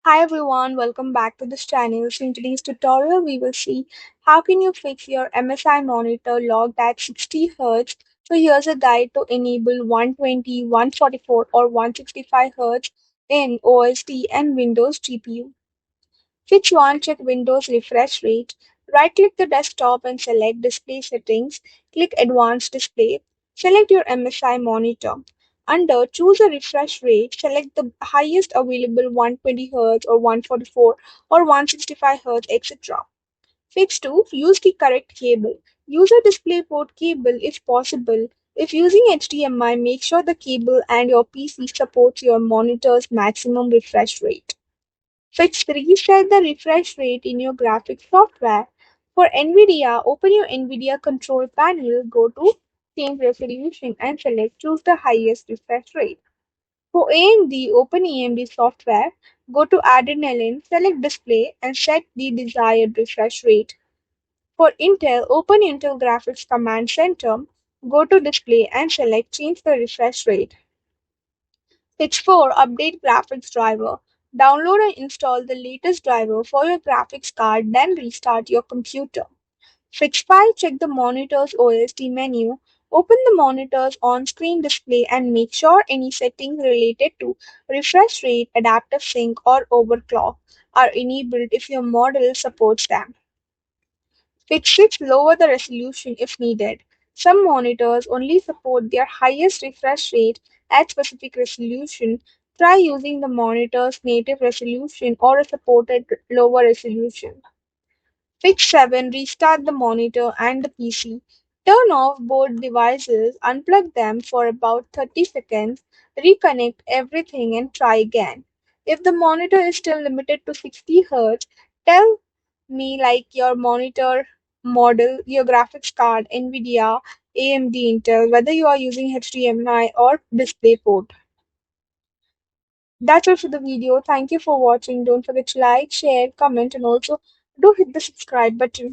Hi everyone, welcome back to this channel. So in today's tutorial, we will see how can you fix your MSI monitor locked at 60 Hz. So here's a guide to enable 120, 144 or 165 Hz in OSD and Windows GPU. Fix one, check Windows refresh rate. Right-click the desktop and select Display Settings. Click Advanced Display. Select your MSI monitor. Under Choose a refresh rate, select the highest available 120 Hz or 144 or 165 Hz, etc. Fix 2. Use the correct cable. Use a DisplayPort cable if possible. If using HDMI, make sure the cable and your PC supports your monitor's maximum refresh rate. Fix reset the refresh rate in your graphics software. For NVIDIA, open your NVIDIA control panel, go to Change Resolution and select Choose the highest refresh rate. For AMD, open AMD software, go to Adrenaline, select Display and set the desired refresh rate. For Intel, open Intel Graphics Command Center, go to Display and select Change the refresh rate. Fix 4. Update graphics driver. Download and install the latest driver for your graphics card, then restart your computer. Fix 5. Check the monitor's OSD menu. Open the monitor's on-screen display and make sure any settings related to refresh rate, adaptive sync, or overclock are enabled if your model supports them. Fix lower the resolution if needed. Some monitors only support their highest refresh rate at specific resolution. Try using the monitor's native resolution or a supported lower resolution. Fix 7. Restart the monitor and the PC. Turn off both devices, unplug them for about 30 seconds, reconnect everything and try again. If the monitor is still limited to 60 Hz, tell me like your monitor model, your graphics card, NVIDIA, AMD, Intel, whether you are using HDMI or DisplayPort. That's all for the video. Thank you for watching. Don't forget to like, share, comment, and also do hit the subscribe button.